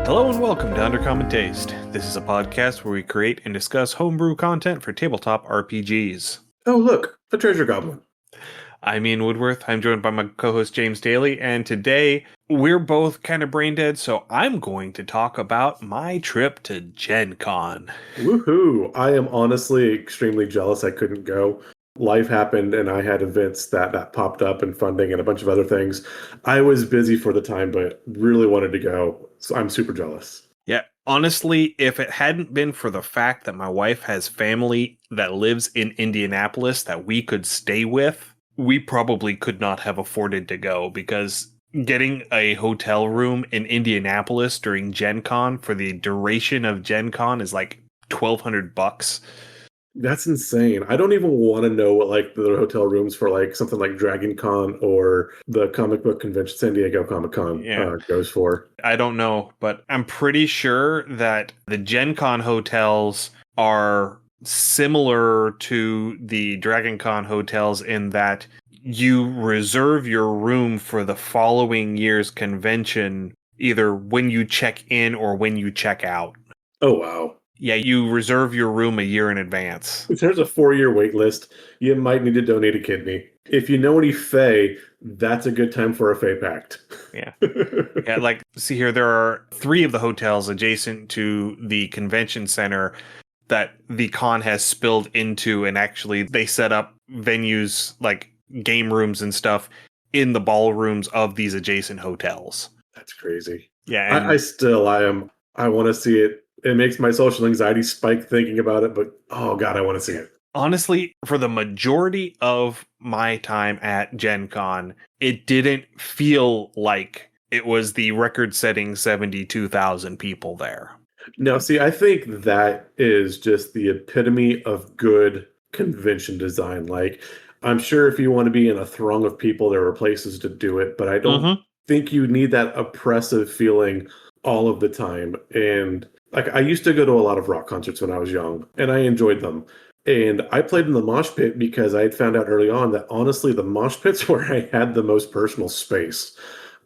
Hello and welcome to Under Common Taste. This is a podcast where we create and discuss homebrew content for tabletop RPGs. Oh, look, a treasure goblin. I'm Ian Woodworth. I'm joined by my co-host James Daly, and today we're both kind of brain dead, so I'm going to talk about my trip to GenCon. Woohoo! I am honestly extremely jealous I couldn't go. Life happened and I had events that popped up and funding and a bunch of other things. I was busy for the time, but really wanted to go. So I'm super jealous. Yeah, honestly, if it hadn't been for the fact that my wife has family that lives in Indianapolis that we could stay with, we probably could not have afforded to go, because getting a hotel room in Indianapolis during GenCon for the duration of GenCon is like $1,200. That's insane. I don't even want to know what like the hotel rooms for like something like Dragon Con or the comic book convention, San Diego Comic Con goes for. I don't know, but I'm pretty sure that the GenCon hotels are similar to the Dragon Con hotels in that you reserve your room for the following year's convention, either when you check in or when you check out. Oh, wow. Yeah, you reserve your room a year in advance. If there's a 4-year wait list, you might need to donate a kidney. If you know any Fae, that's a good time for a Fae pact. Yeah. Yeah, like, see here, there are 3 of the hotels adjacent to the convention center that the con has spilled into, and actually they set up venues like game rooms and stuff in the ballrooms of these adjacent hotels. That's crazy. Yeah. And I want to see it. It makes my social anxiety spike thinking about it, but oh God, I want to see it. Honestly, for the majority of my time at Gen Con, it didn't feel like it was the record-setting 72,000 people there. Now, see, I think that is just the epitome of good convention design. Like, I'm sure if you want to be in a throng of people, there are places to do it, but I don't think you need that oppressive feeling all of the time. And like, I used to go to a lot of rock concerts when I was young, and I enjoyed them. And I played in the mosh pit because I had found out early on that honestly, the mosh pit's where I had the most personal space.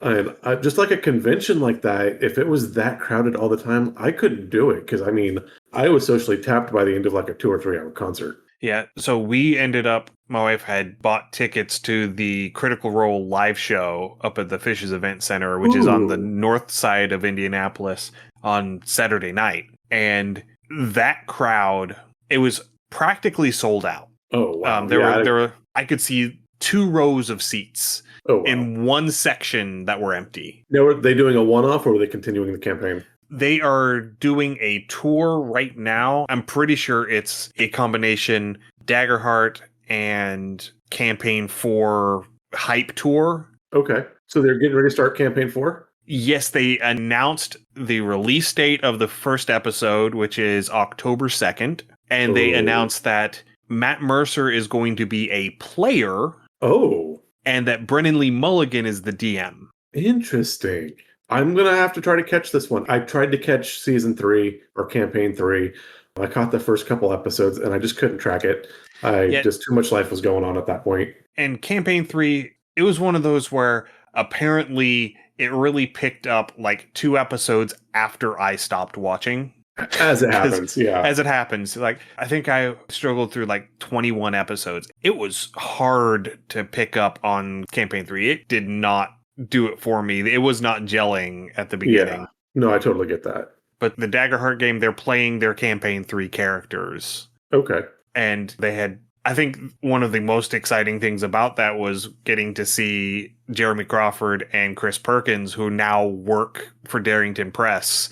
And just like a convention like that, if it was that crowded all the time, I couldn't do it. Because I mean, I was socially tapped by the end of like a 2 or 3 hour concert. Yeah, so we ended up, my wife had bought tickets to the Critical Role live show up at the Fishes Event Center, which is on the north side of Indianapolis, on Saturday night. And that crowd, it was practically sold out. Oh, wow. There were I could see 2 rows of seats in one section that were empty. Now, were they doing a one-off or were they continuing the campaign? They are doing a tour right now. I'm pretty sure it's a combination Daggerheart and Campaign 4 hype tour. Okay. So they're getting ready to start Campaign 4? Yes, they announced the release date of the first episode, which is October 2nd. And they announced that Matt Mercer is going to be a player. Oh. And that Brennan Lee Mulligan is the DM. Interesting. I'm going to have to try to catch this one. I tried to catch season 3 or campaign 3. I caught the first couple episodes and I just couldn't track it. Just too much life was going on at that point. And campaign 3, it was one of those where apparently it really picked up like 2 episodes after I stopped watching. As it happens, yeah. As it happens. Like, I think I struggled through like 21 episodes. It was hard to pick up on campaign 3. It did not do it for me. It was not gelling at the beginning. Yeah. No, I totally get that. But the Daggerheart game, they're playing their campaign 3 characters. Okay. And they had, I think one of the most exciting things about that was getting to see Jeremy Crawford and Chris Perkins, who now work for Darrington Press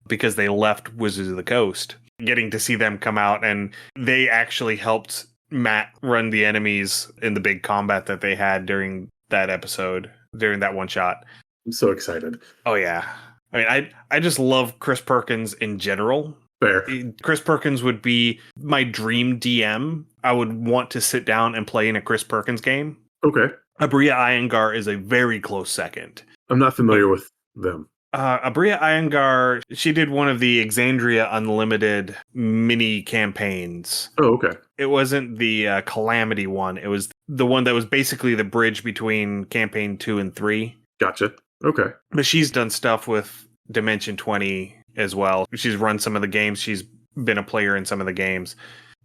because they left Wizards of the Coast. Getting to see them come out, and they actually helped Matt run the enemies in the big combat that they had during that episode. During that one shot. I'm so excited. Oh, yeah. I mean, I just love Chris Perkins in general. Fair. Chris Perkins would be my dream DM. I would want to sit down and play in a Chris Perkins game. Okay. Abria Iyengar is a very close second. I'm not familiar with them. Abria Iyengar, she did one of the Exandria Unlimited mini campaigns. Oh, okay. It wasn't the Calamity one. It was the one that was basically the bridge between campaign 2 and 3. Gotcha. Okay. But she's done stuff with Dimension 20 as well. She's run some of the games. She's been a player in some of the games.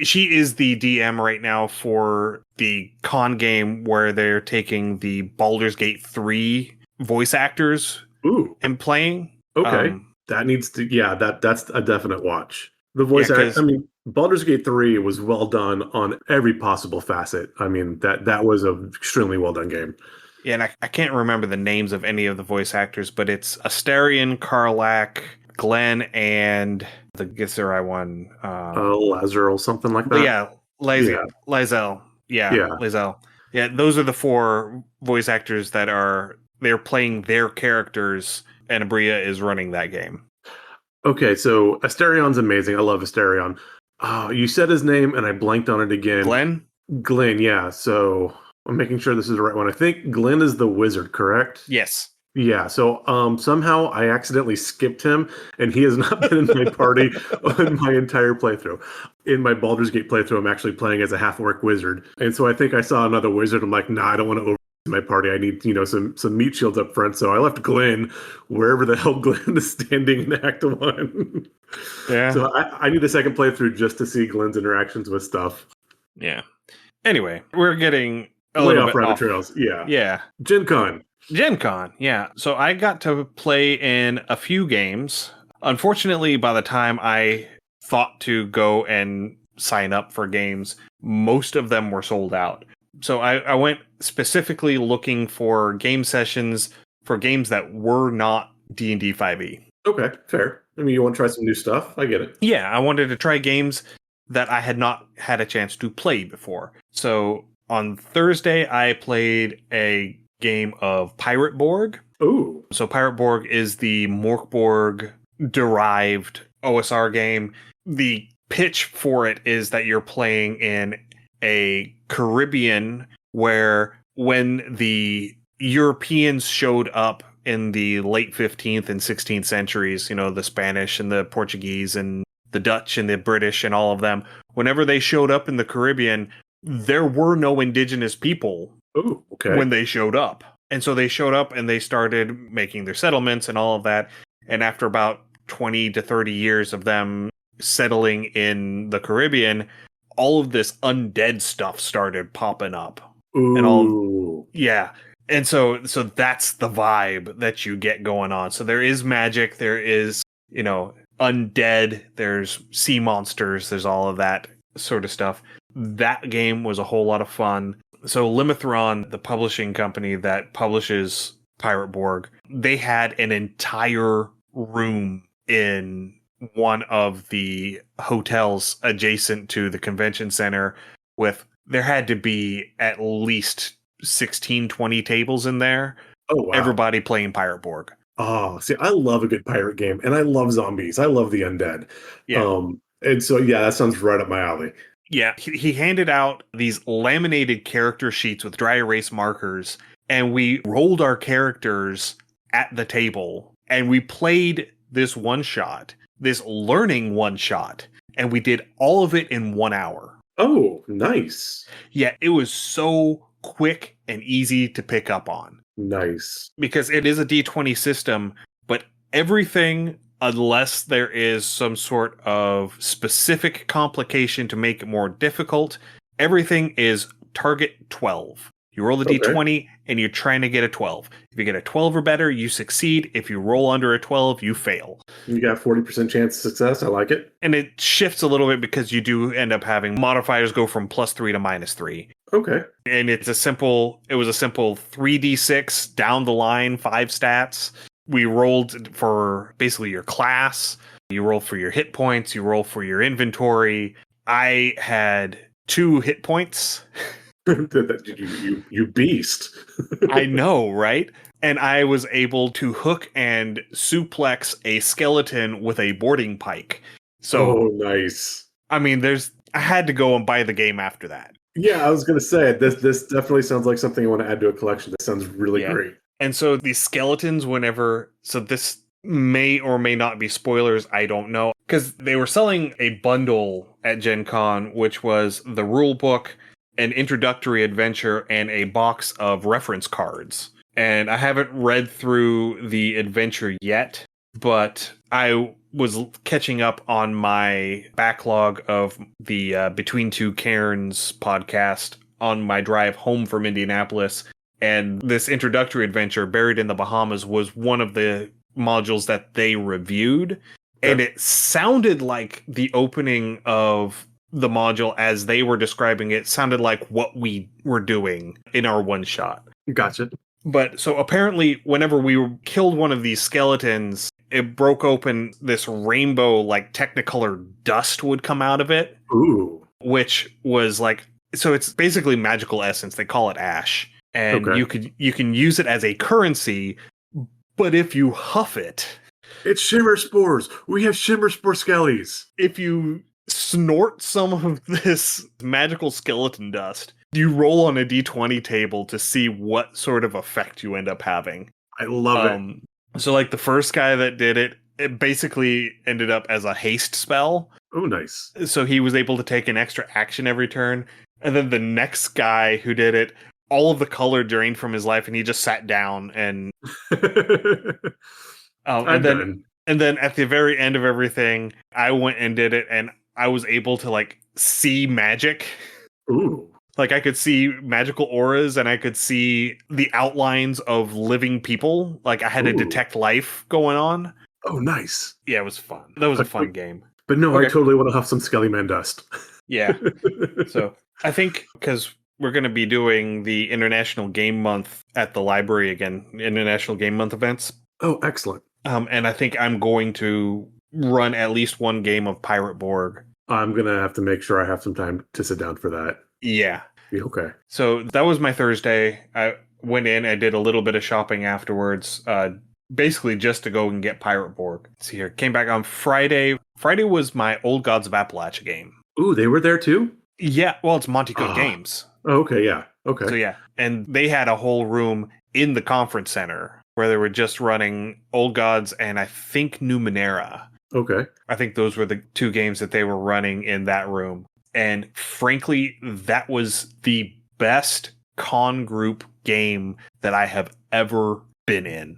She is the DM right now for the con game where they're taking the Baldur's Gate 3 voice actors and playing. Okay. That needs to, that's a definite watch. The voice act, 'cause Baldur's Gate 3 was well done on every possible facet. That was an extremely well done game. Yeah, and I can't remember the names of any of the voice actors, but it's Asterion, Karlak, Glenn, and the Githzerai one. Lazarus, something like that. Yeah, Lae'zel. Yeah, Lae'zel. Yeah, those are the 4 voice actors they're playing their characters, and Abria is running that game. Okay, so Asterion's amazing. I love Asterion. You said his name, and I blanked on it again. Glenn, yeah. So I'm making sure this is the right one. I think Glenn is the wizard, correct? Yes. Yeah, so somehow I accidentally skipped him, and he has not been in my party on my entire playthrough. In my Baldur's Gate playthrough, I'm actually playing as a half-orc wizard, and so I think I saw another wizard. I'm like, nah, I don't want to over my party. I need, some meat shields up front. So I left Glenn wherever the hell Glenn is standing in Act 1. Yeah. So I need a second playthrough just to see Glenn's interactions with stuff. Yeah. Anyway, we're getting way off rabbit trails. Yeah. Yeah. GenCon. Yeah. So I got to play in a few games. Unfortunately, by the time I thought to go and sign up for games, most of them were sold out. So I went specifically looking for game sessions for games that were not D&D 5e. Okay, fair. You want to try some new stuff? I get it. Yeah, I wanted to try games that I had not had a chance to play before. So on Thursday, I played a game of Pirate Borg. Ooh. So Pirate Borg is the Morkborg derived OSR game. The pitch for it is that you're playing in a Caribbean where when the Europeans showed up in the late 15th and 16th centuries, the Spanish and the Portuguese and the Dutch and the British and all of them, whenever they showed up in the Caribbean, there were no indigenous people when they showed up. And so they showed up and they started making their settlements and all of that. And after about 20 to 30 years of them settling in the Caribbean, all of this undead stuff started popping up. Ooh. And so that's the vibe that you get going on. So there is magic, there is, undead, there's sea monsters, there's all of that sort of stuff. That game was a whole lot of fun. So Limithron, the publishing company that publishes Pirate Borg, they had an entire room in one of the hotels adjacent to the convention center there had to be at least 16, 20 tables in there. Oh, wow. Everybody playing Pirate Borg. Oh, see, I love a good pirate game, and I love zombies. I love the undead. Yeah. And so, that sounds right up my alley. Yeah, he handed out these laminated character sheets with dry erase markers, and we rolled our characters at the table, and we played this one-shot, this learning one-shot, and we did all of it in 1 hour. Oh, nice. Yeah, it was so quick and easy to pick up on. Nice. Because it is a D20 system, but everything, unless there is some sort of specific complication to make it more difficult, everything is target 12. You roll the D20 and you're trying to get a 12. If you get a 12 or better, you succeed. If you roll under a 12, you fail. You got 40% chance of success. I like it. And it shifts a little bit because you do end up having modifiers go from +3 to -3. Okay. And it was a simple 3d6 down the line, 5 stats. We rolled for basically your class. You roll for your hit points. You roll for your inventory. I had 2 hit points. You beast. I know, right? And I was able to hook and suplex a skeleton with a boarding pike. So, nice. I had to go and buy the game after that. Yeah, I was going to say, this definitely sounds like something I want to add to a collection. This sounds really great. And so these skeletons, so this may or may not be spoilers, I don't know. Because they were selling a bundle at GenCon, which was the rule book, an introductory adventure, and a box of reference cards. And I haven't read through the adventure yet, but I was catching up on my backlog of the Between Two Cairns podcast on my drive home from Indianapolis. And this introductory adventure, Buried in the Bahamas, was one of the modules that they reviewed. And it sounded like the opening of the module as they were describing it sounded like what we were doing in our one shot. Gotcha. But so apparently whenever we killed one of these skeletons, it broke open this rainbow, like Technicolor dust would come out of it. Ooh. Which was like, so it's basically magical essence. They call it ash. And you can use it as a currency, but if you huff it, it's shimmer spores. We have shimmer spore skellies. If you snort some of this magical skeleton dust, you roll on a d20 table to see what sort of effect you end up having. I love it. So like the first guy that did it, it basically ended up as a haste spell. Oh, nice. So he was able to take an extra action every turn. And then the next guy who did it, all of the color drained from his life and he just sat down and and then at the very end of everything, I went and did it and I was able to like see magic. Ooh. Like I could see magical auras and I could see the outlines of living people. Like I had to detect life going on. Oh, nice. Yeah, it was fun. That was a fun game. But no, I totally want to have some Skellyman dust. Yeah. So I think because we're going to be doing the International Game Month at the library again, International Game Month events. Oh, excellent. And I think I'm going to run at least one game of Pirate Borg. I'm going to have to make sure I have some time to sit down for that. Yeah. Okay. So that was my Thursday. I went in and did a little bit of shopping afterwards, basically just to go and get Pirate Borg. Let's see here. Came back on Friday. Friday was my Old Gods of Appalachia game. Ooh, they were there too? Yeah. Well, it's Monte Cook Games. Oh, okay, yeah. Okay. So yeah. And they had a whole room in the conference center where they were just running Old Gods and I think Numenera. Okay. I think those were the two games that they were running in that room. And frankly, that was the best con group game that I have ever been in.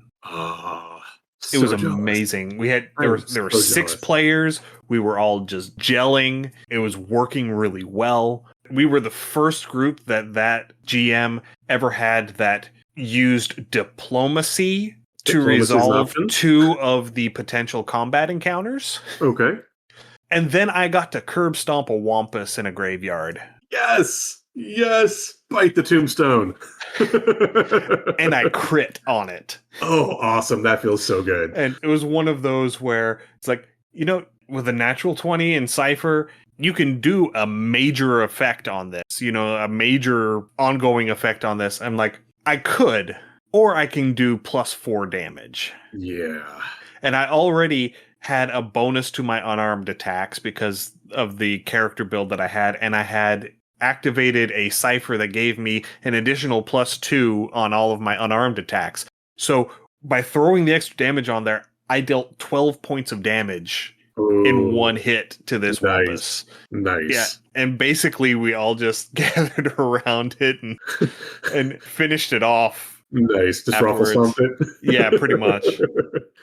It was amazing. We had there were 6 players. We were all just gelling. It was working really well. We were the first group that GM ever had that used diplomacy to resolve 2 of the potential combat encounters. Okay. And then I got to curb stomp a wampus in a graveyard. Yes! Yes! Bite the tombstone. And I crit on it. Oh, awesome. That feels so good. And it was one of those where it's like, with a natural 20 in Cypher, you can do a major effect on this, a major ongoing effect on this. I'm like, I could, or I can do +4 damage. Yeah. And I already had a bonus to my unarmed attacks because of the character build that I had, and I had activated a cipher that gave me an additional +2 on all of my unarmed attacks. So by throwing the extra damage on there, I dealt 12 points of damage in one hit to this wampus. Nice. Yeah, and basically we all just gathered around it and finished it off. Nice. Just ruffle stomped it. Yeah, pretty much.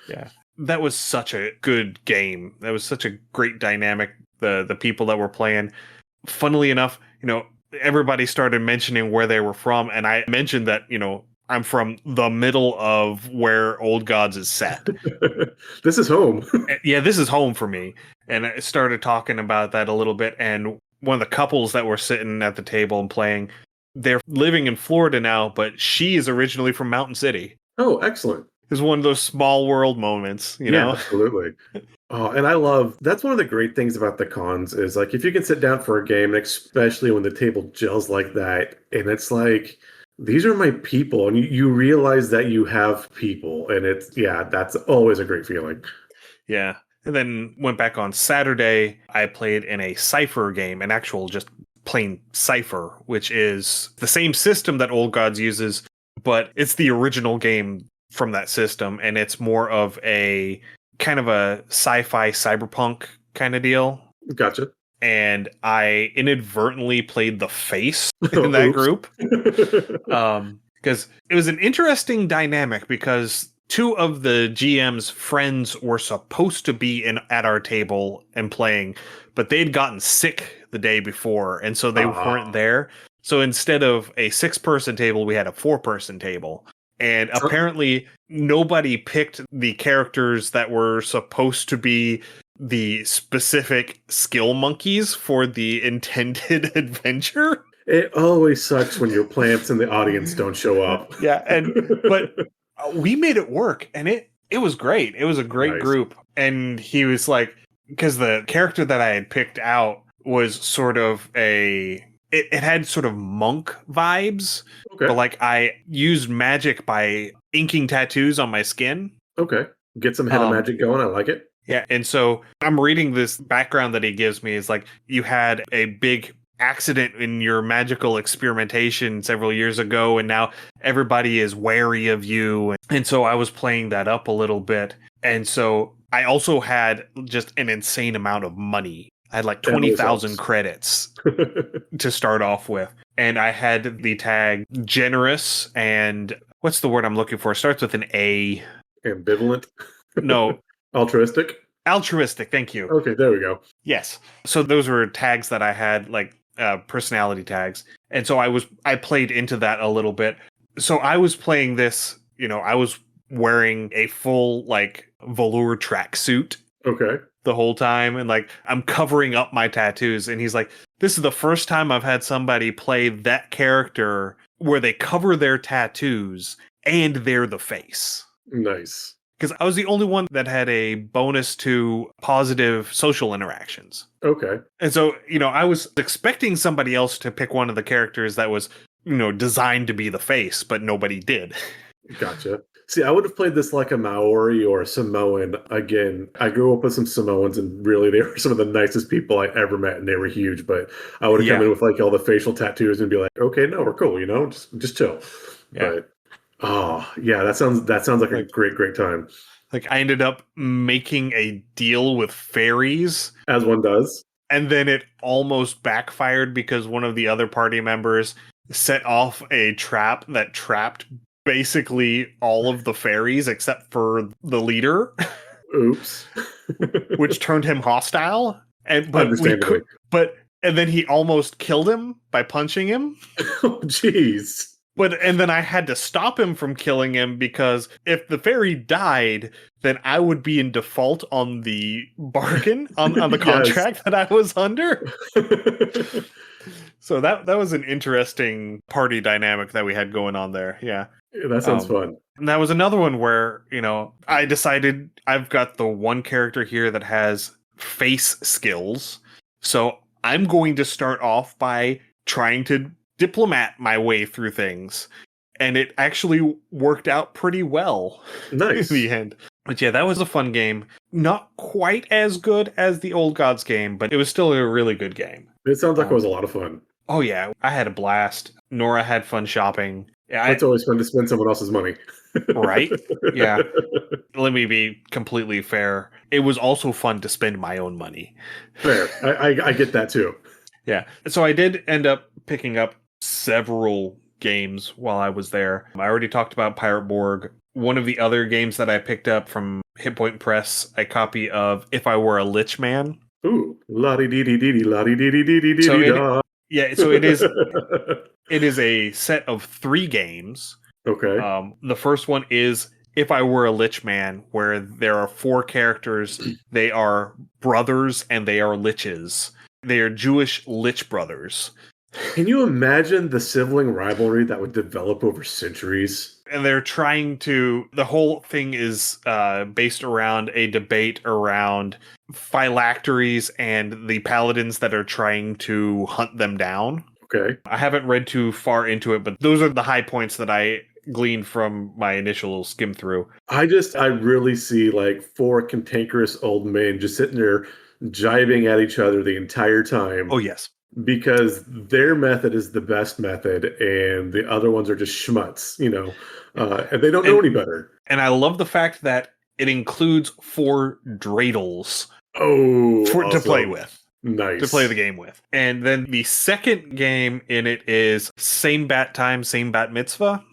Yeah. That was such a good game. That was such a great dynamic. The people that were playing. Funnily enough, everybody started mentioning where they were from, and I mentioned that, I'm from the middle of where Old Gods is set. This is home. Yeah, this is home for me. And I started talking about that a little bit, and one of the couples that were sitting at the table and playing, they're living in Florida now, but she is originally from Mountain City. Oh, excellent. It's one of those small world moments, you know? Absolutely. Oh, and that's one of the great things about the cons is like, if you can sit down for a game, especially when the table gels like that, and it's like, these are my people, and you realize that you have people, and that's always a great feeling. Yeah. And then went back on Saturday, I played in a Cypher game, an actual just plain Cypher, which is the same system that Old Gods uses, but it's the original game from that system, and it's more of a kind of a sci-fi cyberpunk kind of deal. Gotcha. And I inadvertently played the face in that group. Because it was an interesting dynamic, because two of the GM's friends were supposed to be at our table and playing, but they'd gotten sick the day before, and so they weren't there. So instead of a 6-person table, we had a 4-person table. And apparently nobody picked the characters that were supposed to be the specific skill monkeys for the intended adventure. It always sucks when your plants in the audience don't show up. Yeah, but we made it work, and it was great. It was a great group. And he was like, because the character that I had picked out was sort of it had sort of monk vibes. Okay. But like I used magic by inking tattoos on my skin. Okay. Get some henna magic going. I like it. Yeah. And so I'm reading this background that he gives me. It's like you had a big accident in your magical experimentation several years ago, and now everybody is wary of you. And so I was playing that up a little bit. And so I also had just an insane amount of money. I had like 20,000 credits to start off with. And I had the tag generous and what's the word I'm looking for? It starts with an A. Ambivalent? No. Altruistic? Altruistic, thank you. Okay, there we go. Yes. So those were tags that I had, like personality tags. And so I played into that a little bit. So I was playing this, I was wearing a full like velour tracksuit. Okay. The whole time, and like I'm covering up my tattoos, and he's like, this is the first time I've had somebody play that character where they cover their tattoos and they're the face. Nice. Because I was the only one that had a bonus to positive social interactions. Okay. And so, I was expecting somebody else to pick one of the characters that was, designed to be the face, but nobody did. Gotcha. See, I would have played this like a Maori or a Samoan. Again, I grew up with some Samoans, and really they were some of the nicest people I ever met, and they were huge. But I would have come in with like all the facial tattoos and be like, okay, no, we're cool, just chill. Yeah. But that sounds like a great time. Like I ended up making a deal with fairies. As one does. And then it almost backfired because one of the other party members set off a trap that trapped basically all of the fairies except for the leader. Oops. Which turned him hostile. And then he almost killed him by punching him. Oh jeez. And then I had to stop him from killing him because if the fairy died, then I would be in default on the bargain, on the contract that I was under. So that was an interesting party dynamic that we had going on there. Yeah. That sounds fun. And that was another one where, I decided I've got the one character here that has face skills. So I'm going to start off by trying to diplomat my way through things. And it actually worked out pretty well. Nice. In the end. But yeah, that was a fun game. Not quite as good as the Old Gods game, but it was still a really good game. It sounds like it was a lot of fun. Oh yeah, I had a blast. Nora had fun shopping. Yeah, it's always fun to spend someone else's money. Right? Yeah. Let me be completely fair. It was also fun to spend my own money. Fair. I get that too. Yeah. So I did end up picking up several games while I was there. I already talked about Pirate Borg. One of the other games that I picked up from Hit Point Press, a copy of If I Were a Lich Man. Ooh. La-di-dee-dee-dee-dee, la-di-dee-dee-dee-dee-dee-da. So it is it is a set of 3 games. Okay. The first one is If I Were a Lich Man, where there are 4 characters. They are brothers and they are liches. They are Jewish lich brothers. Can you imagine the sibling rivalry that would develop over centuries? And they're trying to... The whole thing is based around a debate around phylacteries and the paladins that are trying to hunt them down. Okay. I haven't read too far into it, but those are the high points that I gleaned from my initial skim through. I really see like 4 cantankerous old men just sitting there jibing at each other the entire time. Oh, yes. Because their method is the best method and the other ones are just schmutz, and they don't know any better. And I love the fact that it includes 4 dreidels to play with. Nice. To play the game with. And then the second game in it is Same Bat Time, Same Bat Mitzvah.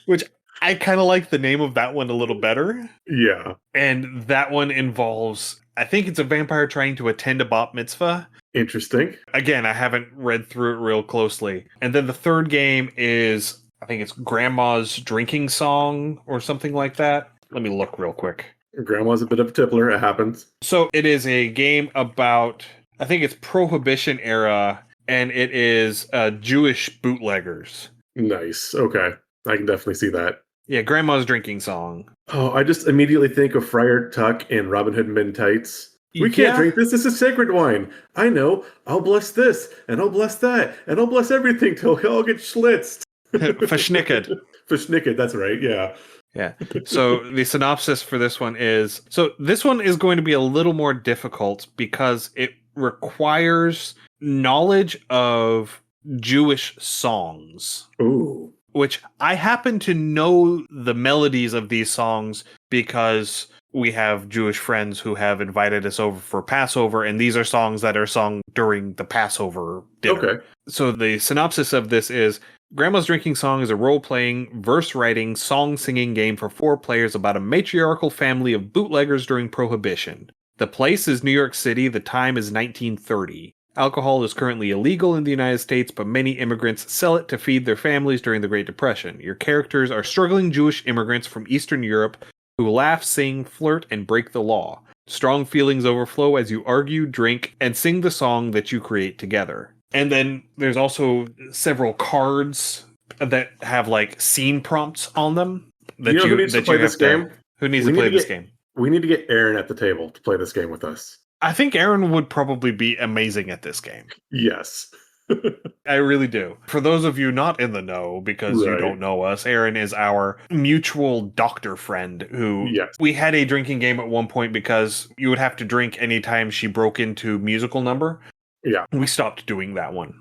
Which I kind of like the name of that one a little better. Yeah. And that one involves, I think it's a vampire trying to attend a bat mitzvah. Interesting. Again, I haven't read through it real closely. And then the third game is, I think it's Grandma's Drinking Song or something like that. Let me look real quick. Grandma's a bit of a tippler. It happens. So it is a game about, I think it's Prohibition era, and it is Jewish bootleggers. Nice. Okay. I can definitely see that. Yeah, Grandma's Drinking Song. Oh, I just immediately think of Friar Tuck and Robin Hood Men Tights. We can't drink this. This is sacred wine. I know. I'll bless this, and I'll bless that, and I'll bless everything till we all get schlitzed. Verschnicked. Verschnicked, that's right, yeah. Yeah. So the synopsis for this one is, so this one is going to be a little more difficult because it requires knowledge of Jewish songs. Ooh. Which I happen to know the melodies of these songs because we have Jewish friends who have invited us over for Passover, and these are songs that are sung during the Passover dinner. Okay. So the synopsis of this is, Grandma's Drinking Song is a role-playing, verse-writing, song-singing game for 4 players about a matriarchal family of bootleggers during Prohibition. The place is New York City, the time is 1930. Alcohol is currently illegal in the United States, but many immigrants sell it to feed their families during the Great Depression. Your characters are struggling Jewish immigrants from Eastern Europe who laugh, sing, flirt, and break the law. Strong feelings overflow as you argue, drink, and sing the song that you create together. And then there's also several cards that have like scene prompts on them. That you know who needs to play this game? Who needs to play this game? We need to get Aaron at the table to play this game with us. I think Aaron would probably be amazing at this game. Yes. I really do. For those of you not in the know, because you don't know us, Aaron is our mutual doctor friend who we had a drinking game at one point because you would have to drink anytime she broke into musical number. Yeah. We stopped doing that one.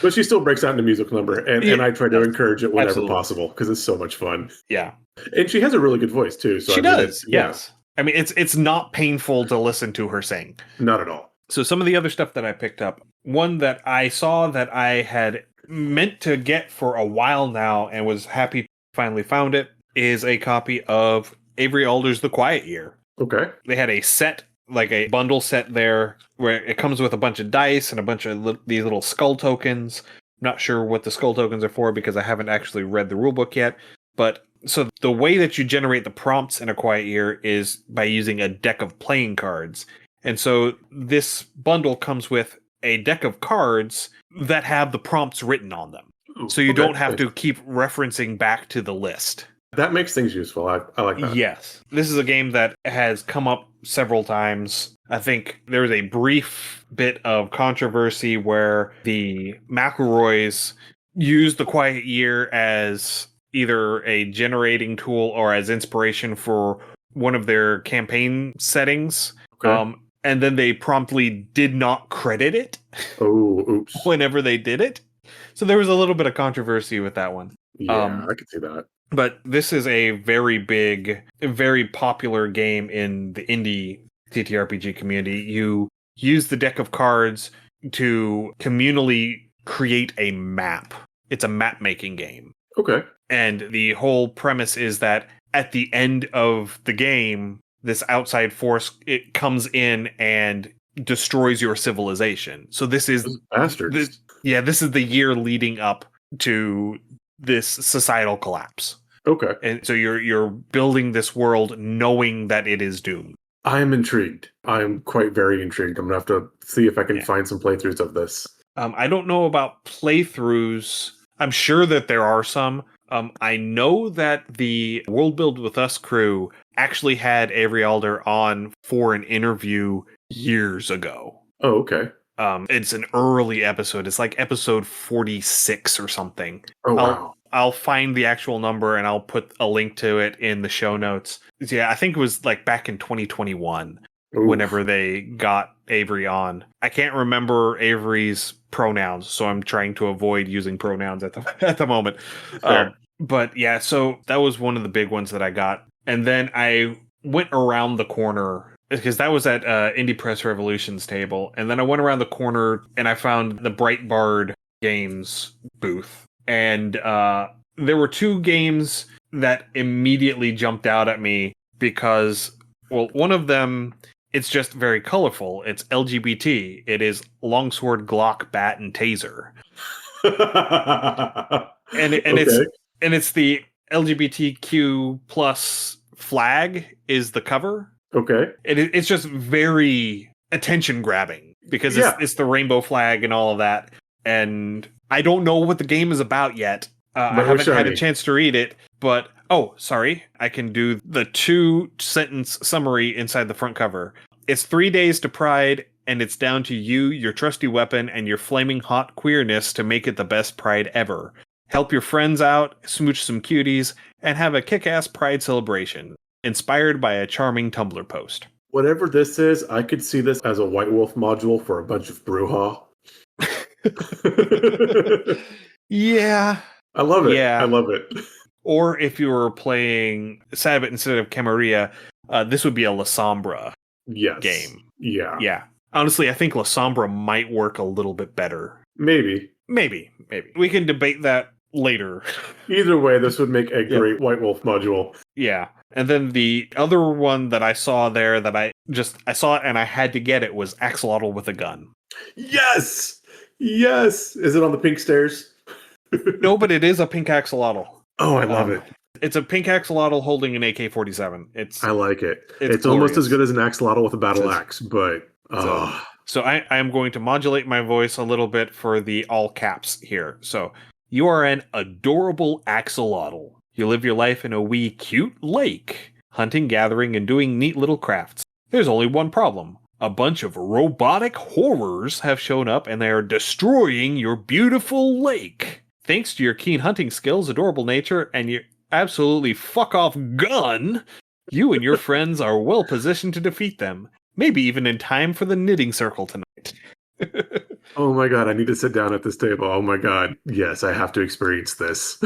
But she still breaks out into musical number, and I try to encourage it whenever possible because it's so much fun. Yeah. And she has a really good voice, too. So she does, yes. I mean, it's not painful to listen to her sing. Not at all. So some of the other stuff that I picked up, one that I saw that I had meant to get for a while now and was happy to finally found it, is a copy of Avery Alder's The Quiet Year. Okay. They had a set, like a bundle set there, where it comes with a bunch of dice and a bunch of these little skull tokens. I'm not sure what the skull tokens are for because I haven't actually read the rulebook yet, but so the way that you generate the prompts in A Quiet Year is by using a deck of playing cards. And so this bundle comes with a deck of cards that have the prompts written on them. So you don't have to keep referencing back to the list. That makes things useful. I like that. Yes. This is a game that has come up several times. I think there was a brief bit of controversy where the McElroys used The Quiet Year as either a generating tool or as inspiration for one of their campaign settings. Okay. And then they promptly did not credit it. Oh, oops. Whenever they did it. So there was a little bit of controversy with that one. Yeah, I could see that. But this is a very big, very popular game in the indie TTRPG community. You use the deck of cards to communally create a map. It's a map-making game. Okay. And the whole premise is that at the end of the game, this outside force, it comes in and destroys your civilization. So this is bastards. This is the year leading up to this societal collapse. Okay. And so you're building this world knowing that it is doomed. I'm intrigued. I'm quite very intrigued. I'm going to have to see if I can find some playthroughs of this. I don't know about playthroughs. I'm sure that there are some. I know that the World Build With Us crew actually had Avery Alder on for an interview years ago. Oh, okay. It's an early episode. It's like episode 46 or something. Oh, wow. I'll find the actual number and I'll put a link to it in the show notes. Yeah, I think it was like back in 2021 whenever they got Avery on. I can't remember Avery's pronouns, so I'm trying to avoid using pronouns at the moment. But yeah, so that was one of the big ones that I got. And then I went around the corner because that was at Indie Press Revolution's table. And then I went around the corner and I found the Breitbard Games booth. And there were two games that immediately jumped out at me because, well, one of them, it's just very colorful. It's LGBT. It is Longsword, Glock, Bat, and Taser. and Okay. it's the LGBTQ plus flag is the cover. Okay. It's just very attention grabbing because Yeah. it's the rainbow flag and all of that. And I don't know what the game is about yet. I haven't had a chance to read it, but sorry, I can do the 2-sentence summary inside the front cover. It's 3 days to Pride, and it's down to you, your trusty weapon, and your flaming hot queerness to make it the best Pride ever. Help your friends out, smooch some cuties, and have a kick-ass Pride celebration, inspired by a charming Tumblr post. Whatever this is, I could see this as a White Wolf module for a bunch of brouhaha. Yeah. I love it. Yeah. I love it. Or if you were playing Sabbath instead of Camarilla, this would be a La Sombra game. Yeah. Yeah. Honestly, I think La Sombra might work a little bit better. Maybe. We can debate that later. Either way, this would make a great White Wolf module. Yeah. And then the other one that I saw there that I saw it and I had to get it was Axolotl with a gun. Yes! Yes! Is it on the pink stairs? No, but it is a pink axolotl. Oh, I love it. It's a pink axolotl holding an AK-47. I like it. It's almost as good as an axolotl with a battle axe, but... So I am going to modulate my voice a little bit for the all caps here. So, you are an adorable axolotl. You live your life in a wee cute lake, hunting, gathering, and doing neat little crafts. There's only one problem. A bunch of robotic horrors have shown up and they are destroying your beautiful lake. Thanks to your keen hunting skills, adorable nature, and your absolutely fuck-off gun, you and your friends are well positioned to defeat them. Maybe even in time for the knitting circle tonight. Oh my god, I need to sit down at this table. Oh my god. Yes, I have to experience this.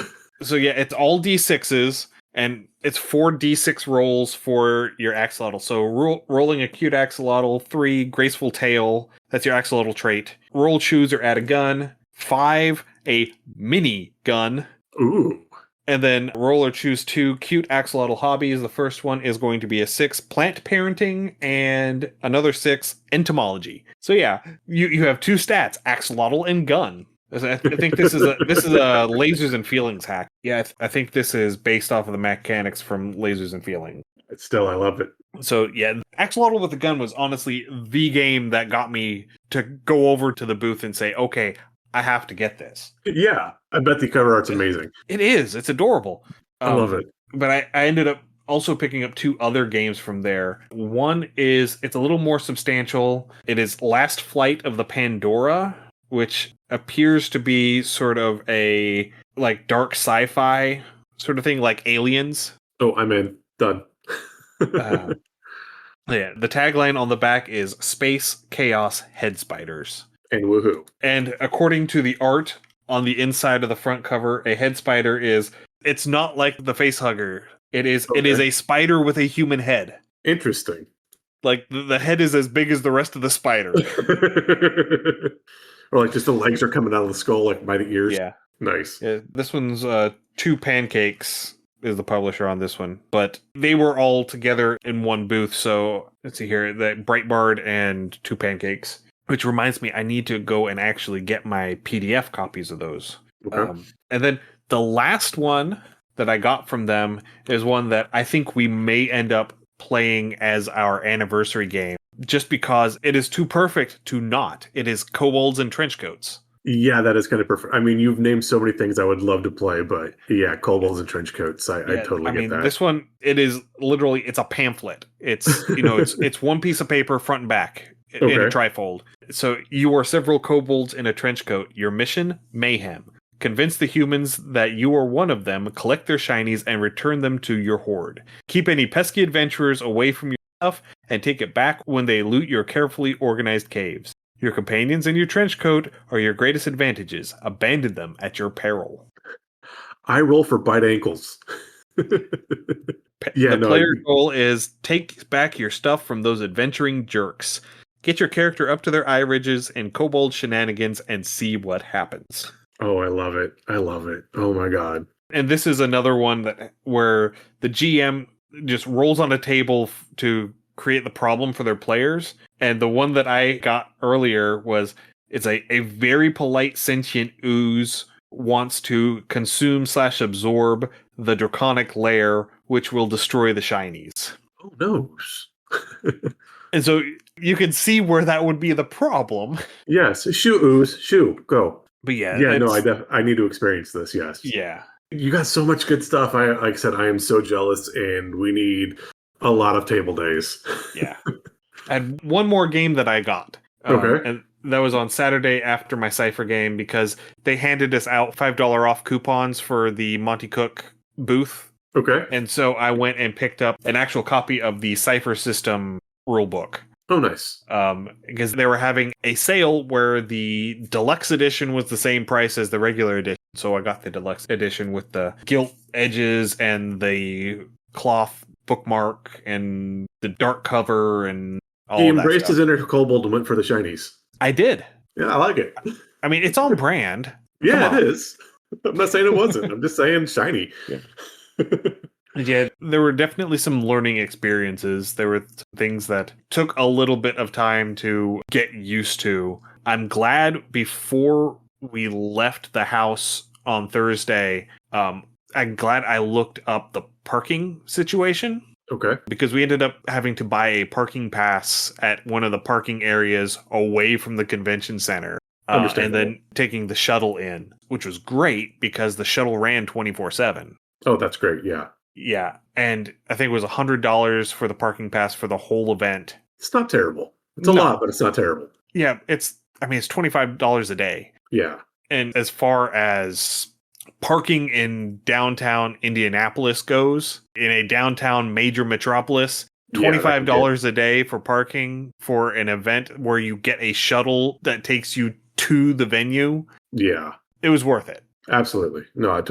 So yeah, it's all D6s, and it's 4 D6 rolls for your axolotl. So rolling a cute axolotl, 3 graceful tail, that's your axolotl trait. Roll choose or add a gun. 5, a mini gun. Ooh. And then roll or choose 2 cute axolotl hobbies. The first one is going to be a 6 plant parenting and another 6 entomology. So yeah, you have 2 stats, axolotl and gun. I think this is a lasers and feelings hack. Yeah, I think this is based off of the mechanics from Lasers and Feelings. Still, I love it. So yeah, Axolotl with a Gun was honestly the game that got me to go over to the booth and say, okay, I have to get this. Yeah, I bet the cover art's amazing. It is. It's adorable. I love it. But I ended up also picking up 2 other games from there. One is, it's a little more substantial. It is Last Flight of the Pandora, which appears to be sort of a like dark sci-fi sort of thing, like Aliens. Oh, I'm in. Done. Yeah, the tagline on the back is Space Chaos Head Spiders. And woohoo. And according to the art on the inside of the front cover, a head spider it's not like the face hugger. It is a spider with a human head. Interesting. Like the head is as big as the rest of the spider. Or like just the legs are coming out of the skull like by the ears. Yeah. Nice. Yeah, this one's 2 Pancakes is the publisher on this one. But they were all together in one booth. So let's see here. The Breitbard and 2 Pancakes. Which reminds me, I need to go and actually get my PDF copies of those. Okay. And then the last one that I got from them is one that I think we may end up playing as our anniversary game. Just because it is too perfect to not. It is Kobolds and Trenchcoats. Yeah, that is kind of perfect. I mean, you've named so many things I would love to play, but yeah, Kobolds and Trenchcoats. I totally get that. This one, it is literally, it's a pamphlet. It's, it's one piece of paper front and back in a trifold. So you are several kobolds in a trench coat. Your mission, mayhem. Convince the humans that you are one of them, collect their shinies, and return them to your horde. Keep any pesky adventurers away from your stuff, and take it back when they loot your carefully organized caves. Your companions in your trench coat are your greatest advantages. Abandon them at your peril. I roll for bite ankles. Player goal is take back your stuff from those adventuring jerks. Get your character up to their eye ridges and kobold shenanigans and see what happens. Oh, I love it. I love it. Oh my god. And this is another one where the GM just rolls on a table to create the problem for their players. And the one that I got earlier was it's a very polite sentient ooze wants to consume/absorb the draconic lair, which will destroy the shinies. Oh no. And so you can see where that would be the problem. Yes, shoo ooze, shoo, go. But yeah, Yeah, no, I need to experience this. Yes. Yeah. You got so much good stuff. Like I said, I am so jealous, and we need a lot of table days. Yeah. I had one more game that I got. Okay. And that was on Saturday after my Cypher game because they handed us out $5 off coupons for the Monty Cook booth. Okay. And so I went and picked up an actual copy of the Cypher System rulebook. Oh, nice. Because they were having a sale where the deluxe edition was the same price as the regular edition. So I got the deluxe edition with the gilt edges and the cloth bookmark and the dark cover and all he of that embraced stuff. his inner kobold and went for the shinies. I did. Yeah, I like it. I mean, it's on brand. Yeah, it is. I'm not saying it wasn't. I'm just saying shiny. Yeah. Yeah, there were definitely some learning experiences. There were things that took a little bit of time to get used to. I'm glad before we left the house on Thursday, I'm glad I looked up the parking situation. Okay. Because we ended up having to buy a parking pass at one of the parking areas away from the convention center. And then taking the shuttle in, which was great because the shuttle ran 24/7. Oh, that's great. Yeah. Yeah. And I think it was $100 for the parking pass for the whole event. It's not terrible. It's a lot, but it's not terrible. Yeah. It's $25 a day. Yeah. And as far as parking in downtown Indianapolis goes, in a downtown major metropolis, $25 a day for parking for an event where you get a shuttle that takes you to the venue. Yeah. It was worth it. Absolutely. No, I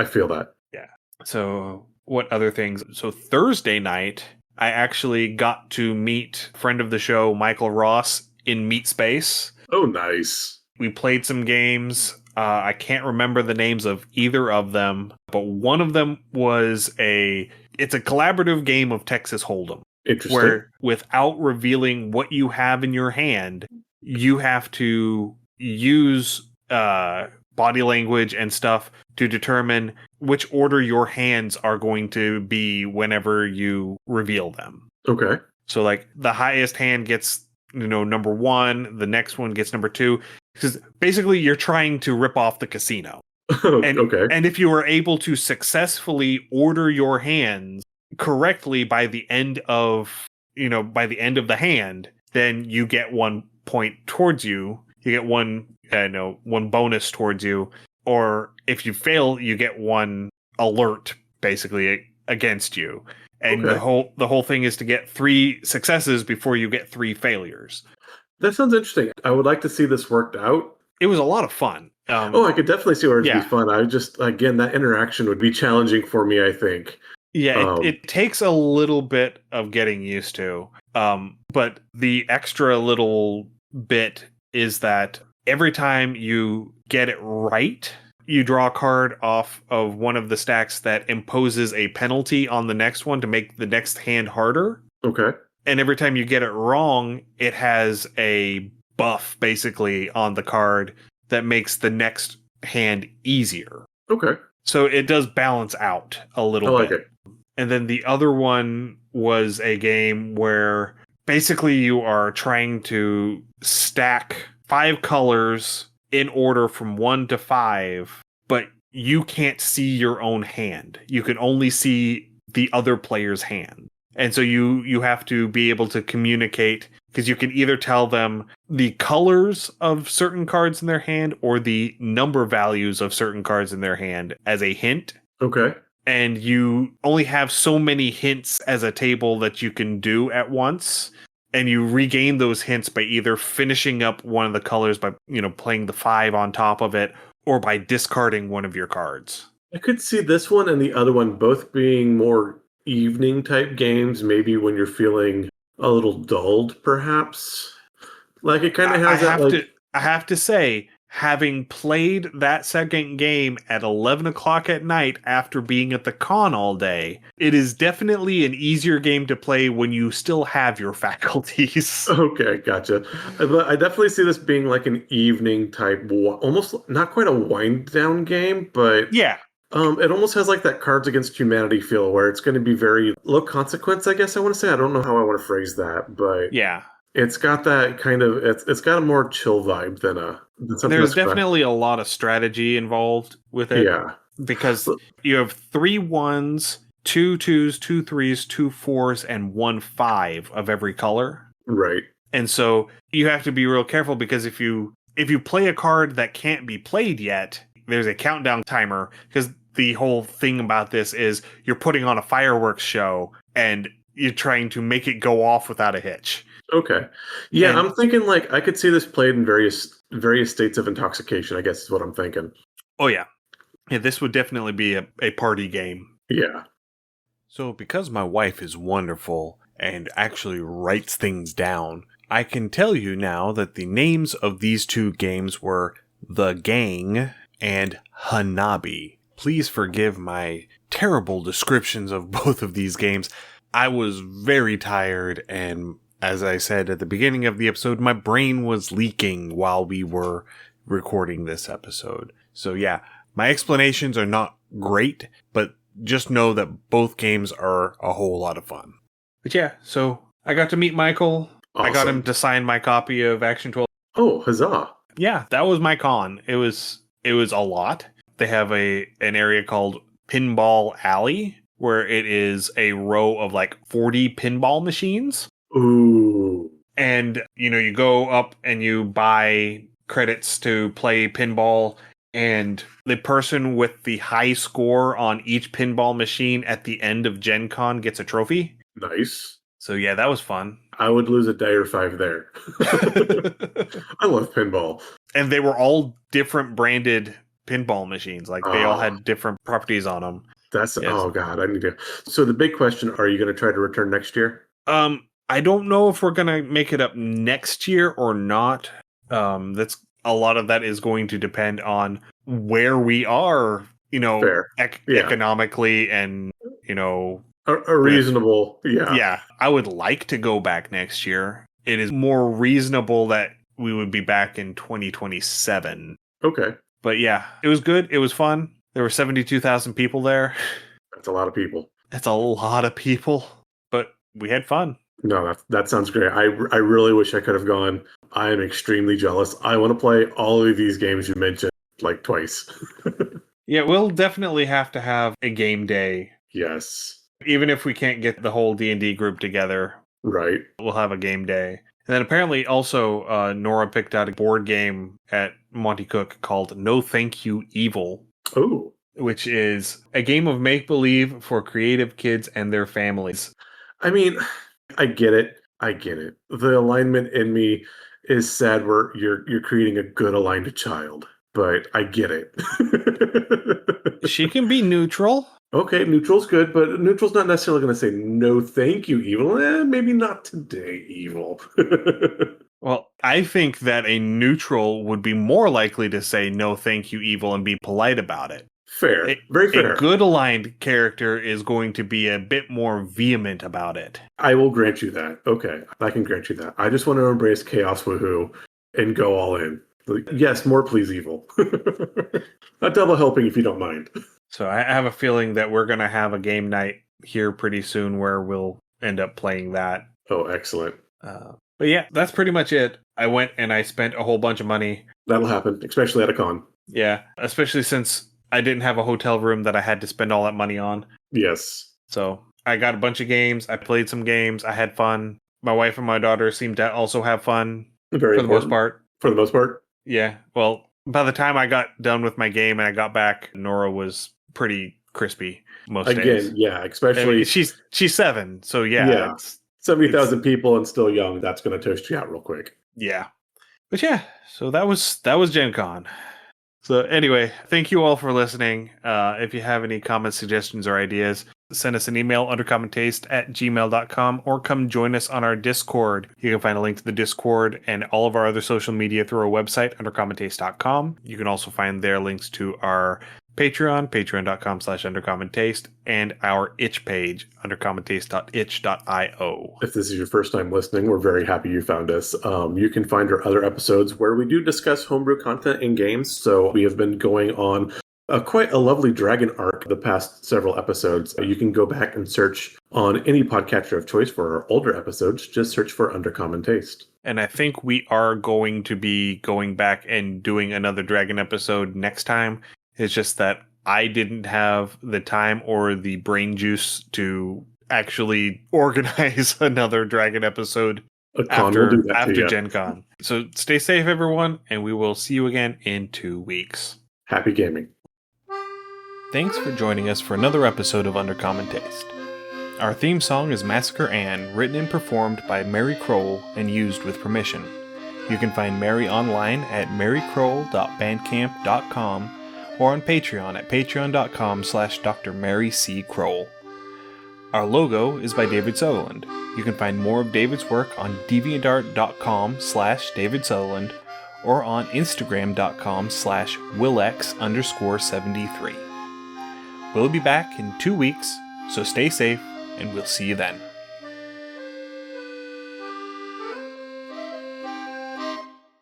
feel that. Yeah. So what other things? So Thursday night, I actually got to meet friend of the show, Michael Ross, in Meat Space. Oh, nice. We played some games. I can't remember the names of either of them, but one of them was it's a collaborative game of Texas Hold'em. Interesting. Where without revealing what you have in your hand, you have to use body language and stuff to determine which order your hands are going to be whenever you reveal them. Okay. So like the highest hand gets, number 1, the next one gets number 2. Because basically you're trying to rip off the casino. Okay. And if you are able to successfully order your hands correctly by the end of the hand, then you get 1 point towards you. You get one bonus towards you. Or if you fail, you get 1 alert basically against you. And the whole thing is to get 3 successes before you get 3 failures. That sounds interesting. I would like to see this worked out. It was a lot of fun. I could definitely see where it'd be fun. Again, that interaction would be challenging for me, I think. Yeah, it takes a little bit of getting used to. But the extra little bit is that every time you get it right, you draw a card off of one of the stacks that imposes a penalty on the next one to make the next hand harder. Okay. And every time you get it wrong, it has a buff basically on the card that makes the next hand easier. Okay. So it does balance out a little bit. It. And then the other one was a game where basically you are trying to stack 5 colors in order from 1 to 5, but you can't see your own hand. You can only see the other player's hand. And so you have to be able to communicate, because you can either tell them the colors of certain cards in their hand or the number values of certain cards in their hand as a hint. Okay. And you only have so many hints as a table that you can do at once. And you regain those hints by either finishing up one of the colors by, playing the 5 on top of it, or by discarding one of your cards. I could see this one and the other one both being more evening type games, maybe when you're feeling a little dulled, perhaps. Like it kind of has I have to say, having played that second game at 11 o'clock at night after being at the con all day, it is definitely an easier game to play when you still have your faculties. Okay, gotcha. But I definitely see this being like an evening type, almost not quite a wind down game, but Yeah. it almost has like that Cards Against Humanity feel where it's going to be very low consequence, I guess I want to say. I don't know how I want to phrase that, but Yeah. it's got that kind of it's got a more chill vibe than something There's that's definitely a lot of strategy involved with it. yeah. Because you have 3 1s, 2 2s, 2 3s, 2 4s, and 1 5 of every color. Right. And so you have to be real careful because if you play a card that can't be played yet, there's a countdown timer, because the whole thing about this is you're putting on a fireworks show and you're trying to make it go off without a hitch. Okay. Yeah, And- I'm thinking like I could see this played in various states of intoxication, I guess is what I'm thinking. Oh yeah. Yeah, this would definitely be a party game. Yeah. So because my wife is wonderful and actually writes things down, I can tell you now that the names of these 2 games were The Gang and Hanabi. Please forgive my terrible descriptions of both of these games. I was very tired, and as I said at the beginning of the episode, my brain was leaking while we were recording this episode. So yeah, my explanations are not great, but just know that both games are a whole lot of fun. But yeah, so I got to meet Michael. Awesome. I got him to sign my copy of Action 12. Oh, huzzah. Yeah, that was my con. It was a lot. They have an area called Pinball Alley, where it is a row of like 40 pinball machines. Ooh. And, you go up and you buy credits to play pinball, and the person with the high score on each pinball machine at the end of GenCon gets a trophy. Nice. So yeah, that was fun. I would lose a day or 5 there. I love pinball. And they were all different branded pinball machines. Like they all had different properties on them. That's oh god, I need to. So the big question: are you going to try to return next year? I don't know if we're going to make it up next year or not. That's a lot of that is going to depend on where we are, Fair. economically and A reasonable, yeah. Yeah, I would like to go back next year. It is more reasonable that we would be back in 2027. Okay. But yeah, it was good. It was fun. There were 72,000 people there. That's a lot of people. That's a lot of people, but we had fun. No, that sounds great. I really wish I could have gone. I am extremely jealous. I want to play all of these games you mentioned like twice. Yeah, we'll definitely have to have a game day. Yes. Even if we can't get the whole D&D group together. Right. We'll have a game day. And then apparently also Nora picked out a board game at Monty Cook called No Thank You Evil. Oh. Which is a game of make-believe for creative kids and their families. I mean, I get it. The alignment in me is sad where you're creating a good aligned child, but I get it. She can be neutral. Okay, neutral's good, but neutral's not necessarily going to say no thank you, evil. Maybe not today, evil. Well, I think that a neutral would be more likely to say no thank you, evil, and be polite about it. Fair. Very fair. A good aligned character is going to be a bit more vehement about it. I will grant you that. Okay, I can grant you that. I just want to embrace chaos woohoo and go all in. Yes, more please evil. Not double helping if you don't mind. So I have a feeling that we're going to have a game night here pretty soon where we'll end up playing that. Oh, excellent. But yeah, that's pretty much it. I went and I spent a whole bunch of money. That'll happen, especially at a con. Yeah, especially since I didn't have a hotel room that I had to spend all that money on. Yes. So I got a bunch of games. I played some games. I had fun. My wife and my daughter seemed to also have fun. Very for the most part. For the most part? Yeah. Well, by the time I got done with my game and I got back, Nora was pretty crispy most days. Again, yeah, especially... I mean, she's 7, so yeah. 70,000 people and still young, that's going to toast you out real quick. Yeah. But yeah, so that was Gen Con. So anyway, thank you all for listening. If you have any comments, suggestions, or ideas, send us an email, undercommontaste@gmail.com, or come join us on our Discord. You can find a link to the Discord and all of our other social media through our website, undercommontaste.com. You can also find there links to our Patreon, patreon.com/undercommontaste, and our itch page, undercommontaste.itch.io. If this is your first time listening, we're very happy you found us. You can find our other episodes where we do discuss homebrew content in games. So we have been going on quite a lovely dragon arc the past several episodes. You can go back and search on any podcatcher of choice for our older episodes. Just search for Undercommon Taste. And I think we are going to be going back and doing another dragon episode next time. It's just that I didn't have the time or the brain juice to actually organize another dragon episode after GenCon. So stay safe, everyone, and we will see you again in 2 weeks. Happy gaming. Thanks for joining us for another episode of Undercommon Taste. Our theme song is Massacre Ann, written and performed by Mary Kroll and used with permission. You can find Mary online at marykroll.bandcamp.com or on Patreon at patreon.com/Dr. Mary C. Kroll. Our logo is by David Sutherland. You can find more of David's work on deviantart.com/David Sutherland or on instagram.com/Willex_73. We'll be back in 2 weeks, so stay safe, and we'll see you then.